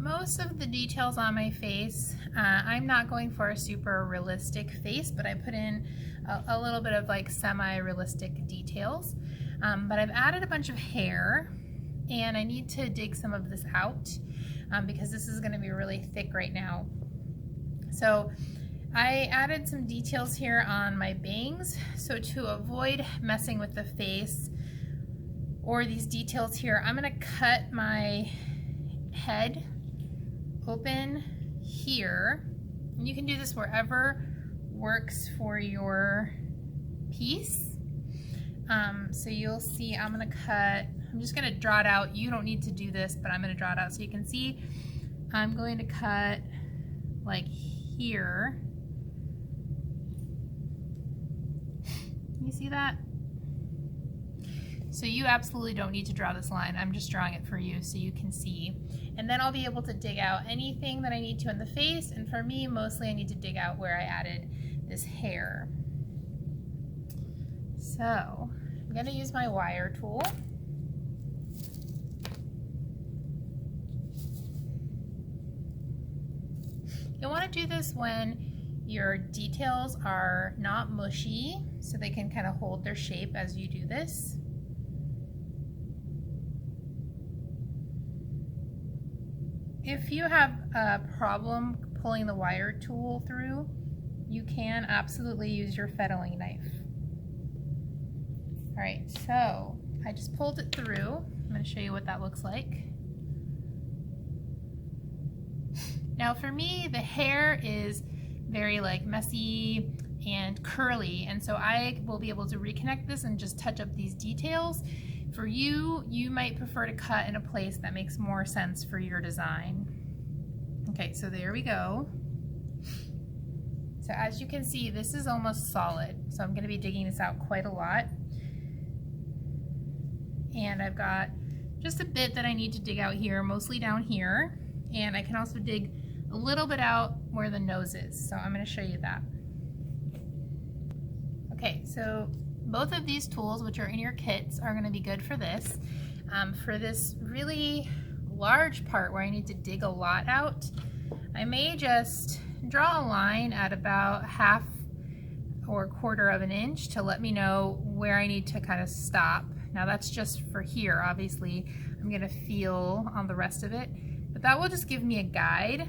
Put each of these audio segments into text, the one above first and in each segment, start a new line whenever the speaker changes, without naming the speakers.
most of the details on my face, I'm not going for a super realistic face, but I put in a little bit of like semi-realistic details. But I've added a bunch of hair, and I need to dig some of this out because this is going to be really thick right now. So I added some details here on my bangs. So to avoid messing with the face or these details here, I'm going to cut my head open here. And you can do this wherever works for your piece. So you'll see I'm going to cut, I'm just going to draw it out. You don't need to do this, but I'm going to draw it out so you can see. I'm going to cut like here. You see that? So you absolutely don't need to draw this line. I'm just drawing it for you so you can see. And then I'll be able to dig out anything that I need to in the face. And for me, mostly I need to dig out where I added this hair. So I'm going to use my wire tool. You'll want to do this when your details are not mushy, so they can kind of hold their shape as you do this. If you have a problem pulling the wire tool through, you can absolutely use your fettling knife. All right, so I just pulled it through. I'm going to show you what that looks like. Now for me, the hair is very like messy and curly, and so I will be able to reconnect this and just touch up these details. For you, you might prefer to cut in a place that makes more sense for your design. Okay, so there we go. So as you can see, this is almost solid. So I'm going to be digging this out quite a lot. And I've got just a bit that I need to dig out here, mostly down here. And I can also dig a little bit out where the nose is. So I'm going to show you that. Okay, so both of these tools, which are in your kits, are going to be good for this. For this really large part where I need to dig a lot out, I may just draw a line at about 1/2 or 1/4 of an inch to let me know where I need to kind of stop. Now that's just for here. Obviously, I'm going to feel on the rest of it, but that will just give me a guide.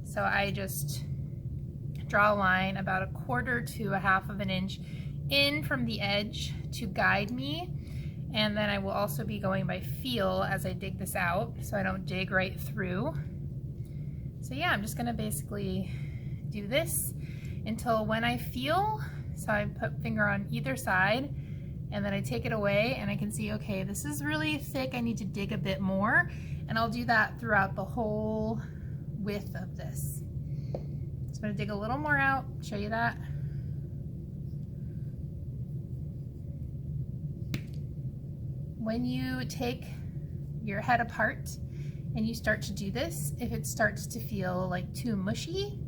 So I just draw a line about 1/4 to 1/2 of an inch in from the edge to guide me, and then I will also be going by feel as I dig this out so I don't dig right through. So yeah, I'm just going to basically do this until when I feel. So I put finger on either side and then I take it away and I can see, okay, this is really thick, I need to dig a bit more, and I'll do that throughout the whole width of this. So I'm going to dig a little more out, show you that. When you take your head apart and you start to do this, if it starts to feel like too mushy,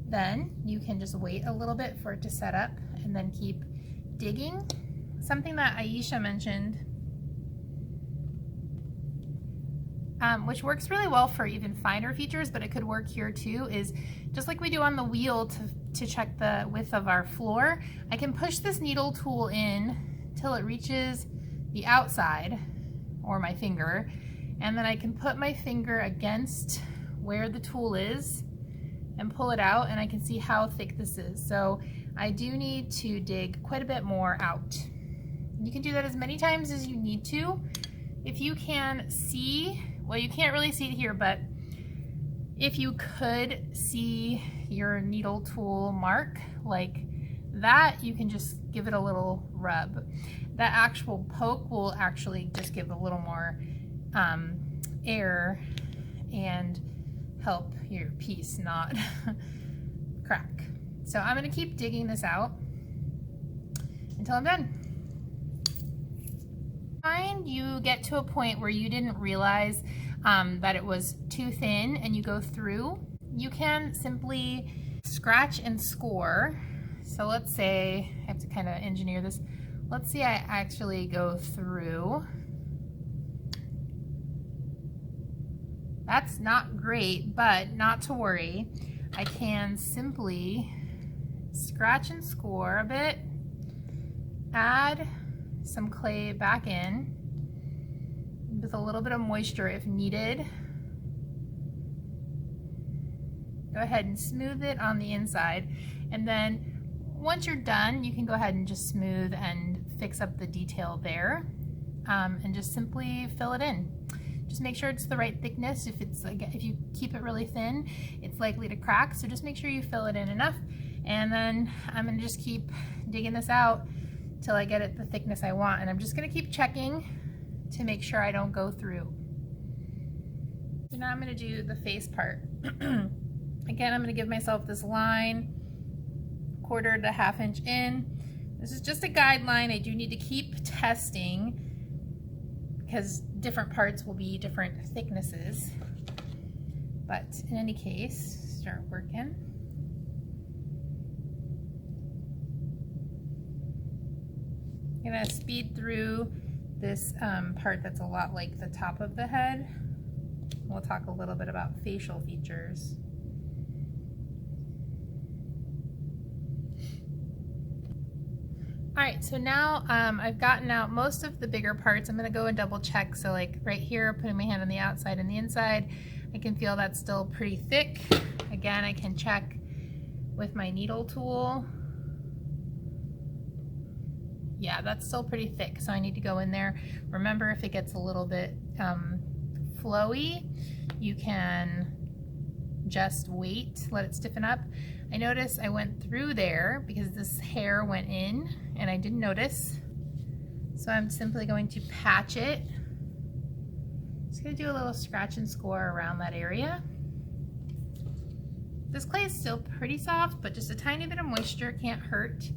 then you can just wait a little bit for it to set up and then keep digging. Something that Aisha mentioned, which works really well for even finer features, but it could work here too, is just like we do on the wheel to check the width of our floor, I can push this needle tool in till it reaches the outside, or my finger, and then I can put my finger against where the tool is and pull it out, and I can see how thick this is. So I do need to dig quite a bit more out. You can do that as many times as you need to. If you can see, well, you can't really see it here, but if you could see your needle tool mark like that, you can just give it a little rub. That actual poke will actually just give a little more air and help your piece not crack. So I'm going to keep digging this out until I'm done. Find you get to a point where you didn't realize that it was too thin and you go through, you can simply scratch and score. So let's say, I have to kind of engineer this. Let's say I actually go through That's not great, but not to worry. I can simply scratch and score a bit, add some clay back in with a little bit of moisture if needed. Go ahead and smooth it on the inside, and then once you're done, you can go ahead and just smooth and fix up the detail there, and just simply fill it in. Just make sure it's the right thickness. If you keep it really thin, it's likely to crack, so just make sure you fill it in enough. And then I'm gonna just keep digging this out till I get it the thickness I want, and I'm just gonna keep checking to make sure I don't go through. So now I'm gonna do the face part. Again, I'm gonna give myself this line, 1/4 to 1/2 inch in. This is just a guideline. I do need to keep testing because different parts will be different thicknesses. But in any case, start working. I'm gonna speed through this part that's a lot like the top of the head. We'll talk a little bit about facial features. All right, so now I've gotten out most of the bigger parts. I'm gonna go and double check. So like right here, putting my hand on the outside and the inside, I can feel that's still pretty thick. Again, I can check with my needle tool. Yeah, that's still pretty thick, so I need to go in there. Remember, if it gets a little bit flowy, you can just wait, let it stiffen up. I noticed I went through there because this hair went in and I didn't notice. So I'm simply going to patch it. Just gonna do a little scratch and score around that area. This clay is still pretty soft, but just a tiny bit of moisture can't hurt.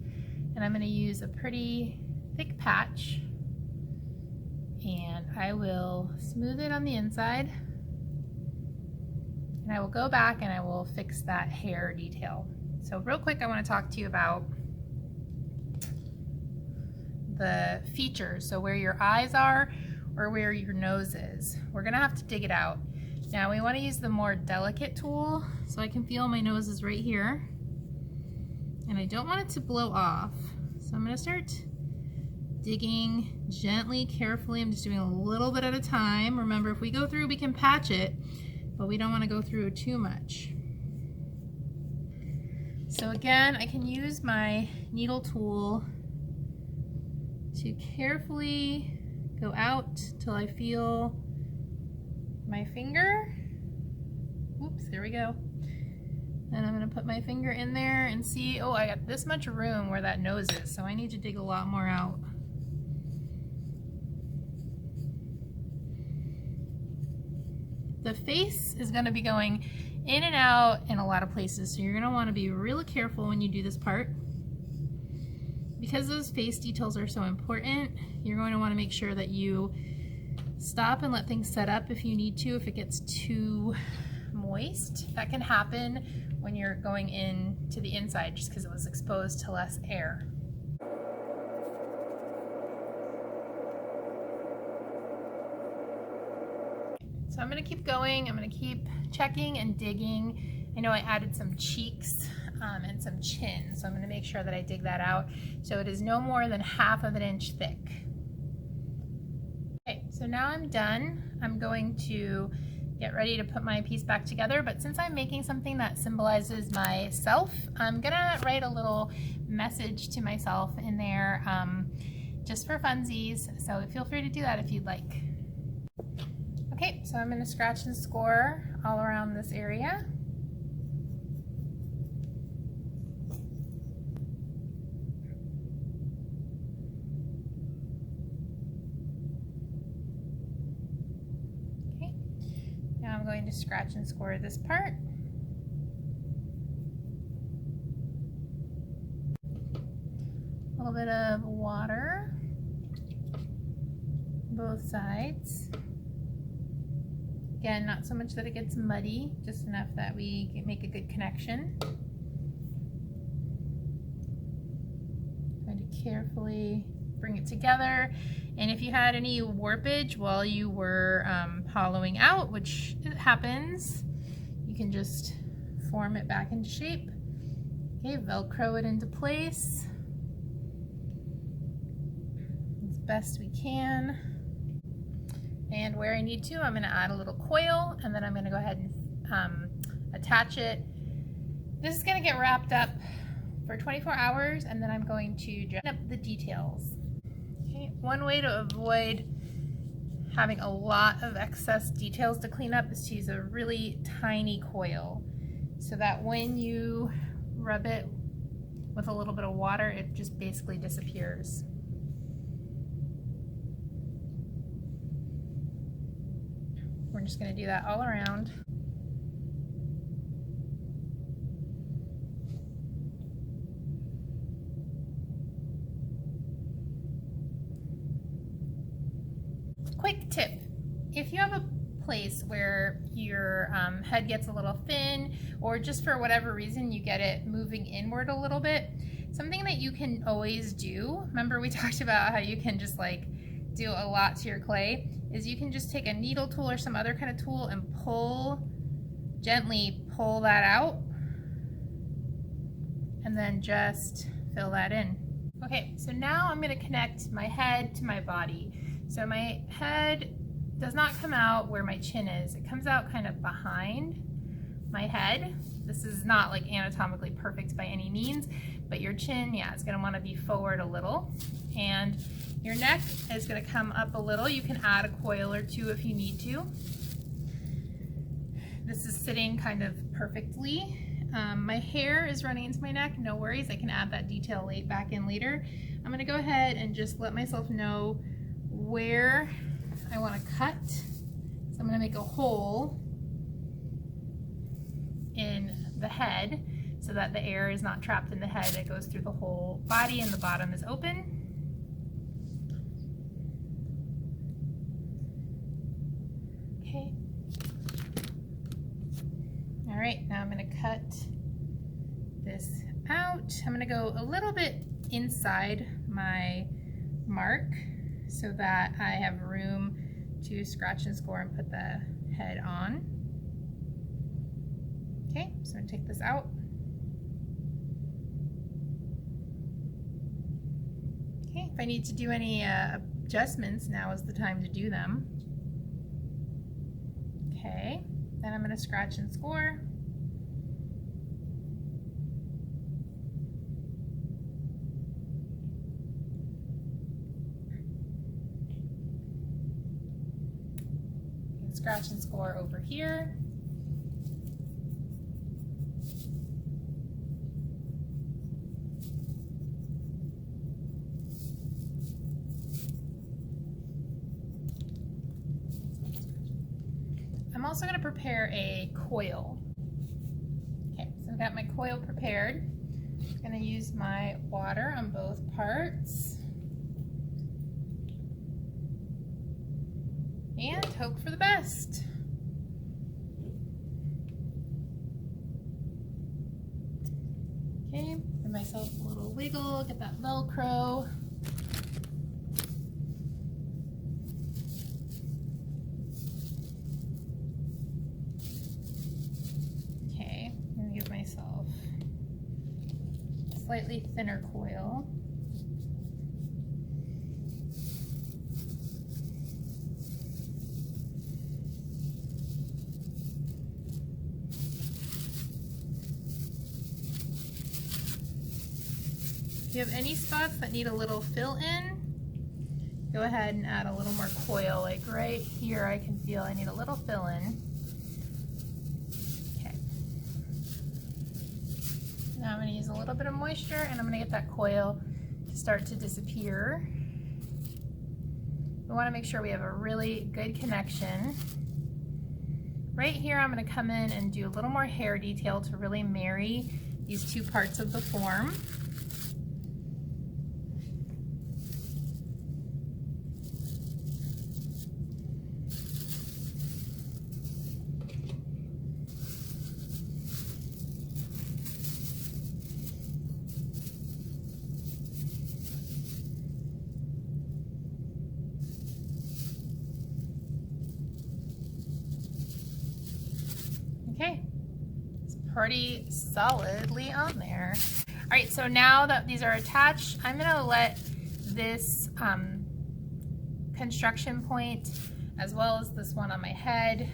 And I'm gonna use a pretty thick patch, and I will smooth it on the inside. And I will go back and I will fix that hair detail. So real quick, I want to talk to you about the features. So where your eyes are or where your nose is. We're gonna have to dig it out. Now we want to use the more delicate tool, so I can feel my nose is right here. And I don't want it to blow off. So I'm gonna start digging gently, carefully. I'm just doing a little bit at a time. Remember, if we go through, we can patch it, but we don't want to go through too much. So again, I can use my needle tool to carefully go out till I feel my finger. Oops, there we go. And I'm going to put my finger in there and see, oh, I got this much room where that nose is, so I need to dig a lot more out. The face is going to be going in and out in a lot of places, so you're going to want to be really careful when you do this part. Because those face details are so important, you're going to want to make sure that you stop and let things set up if you need to, if it gets too moist. That can happen when you're going in to the inside just because it was exposed to less air. So I'm gonna keep going, I'm gonna keep checking and digging. I know I added some cheeks and some chin, so I'm gonna make sure that I dig that out. So it is no more than 1/2 inch thick. Okay, so now I'm done. I'm going to get ready to put my piece back together, but since I'm making something that symbolizes myself, I'm gonna write a little message to myself in there just for funsies, so feel free to do that if you'd like. Okay, so I'm gonna scratch and score all around this area. I'm going to scratch and score this part. A little bit of water, both sides. Again, not so much that it gets muddy, just enough that we can make a good connection. I'm going to carefully bring it together. And if you had any warpage while you were hollowing out, which happens, you can just form it back into shape. Okay, Velcro it into place as best we can. And where I need to, I'm going to add a little coil, and then I'm going to go ahead and attach it. This is going to get wrapped up for 24 hours, and then I'm going to dress up the details. Okay, one way to avoid having a lot of excess details to clean up is to use a really tiny coil, so that when you rub it with a little bit of water, it just basically disappears. We're just going to do that all around. Quick tip, if you have a place where your head gets a little thin, or just for whatever reason you get it moving inward a little bit, something that you can always do, remember we talked about how you can just like do a lot to your clay, is you can just take a needle tool or some other kind of tool and gently pull that out, and then just fill that in. Okay, so now I'm going to connect my head to my body. So my head does not come out where my chin is. It comes out kind of behind my head. This is not like anatomically perfect by any means, but your chin, yeah, it's going to want to be forward a little. And your neck is going to come up a little. You can add a coil or two if you need to. This is sitting kind of perfectly. My hair is running into my neck. No worries, I can add that detail back in later. I'm going to go ahead and just let myself know where I want to cut. So I'm going to make a hole in the head so that the air is not trapped in the head. It goes through the whole body and the bottom is open. Okay. All right, now I'm going to cut this out. I'm going to go a little bit inside my mark so that I have room to scratch and score and put the head on. Okay, so I'm going to take this out. Okay, if I need to do any adjustments, now is the time to do them. Okay, then I'm going to scratch and score. Scratch and score over here. I'm also going to prepare a coil. Okay, so I've got my coil prepared. I'm going to use my water on both parts. And hope for the best. Okay, give myself a little wiggle, get that Velcro. Okay, I'm gonna give myself a slightly thinner coil. If you have any spots that need a little fill in, go ahead and add a little more coil. Like right here, I can feel I need a little fill in. Okay. Now I'm going to use a little bit of moisture, and I'm going to get that coil to start to disappear. We want to make sure we have a really good connection. Right here, I'm going to come in and do a little more hair detail to really marry these two parts of the form. Okay, it's pretty solidly on there. All right, so now that these are attached, I'm gonna let this construction point, as well as this one on my head,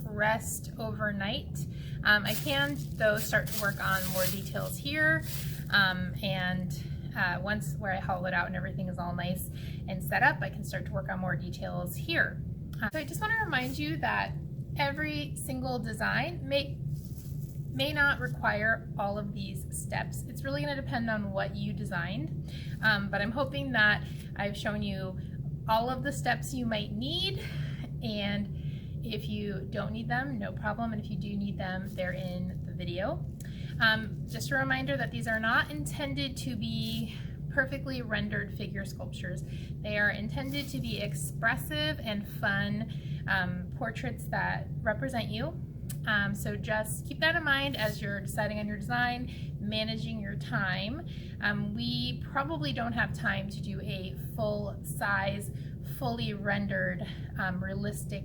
rest overnight. I can, though, start to work on more details here, once where I hollow it out and everything is all nice and set up, I can start to work on more details here. So I just want to remind you that every single design may not require all of these steps. It's really going to depend on what you designed, but I'm hoping that I've shown you all of the steps you might need, and if you don't need them, no problem, and if you do need them, they're in the video. Just a reminder that these are not intended to be perfectly rendered figure sculptures. They are intended to be expressive and fun portraits that represent you. So just keep that in mind as you're deciding on your design, managing your time. We probably don't have time to do a full-size, fully rendered, realistic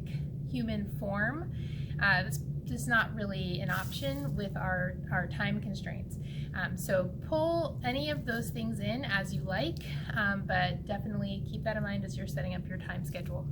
human form. This is not really an option with our time constraints. So pull any of those things in as you like, but definitely keep that in mind as you're setting up your time schedule.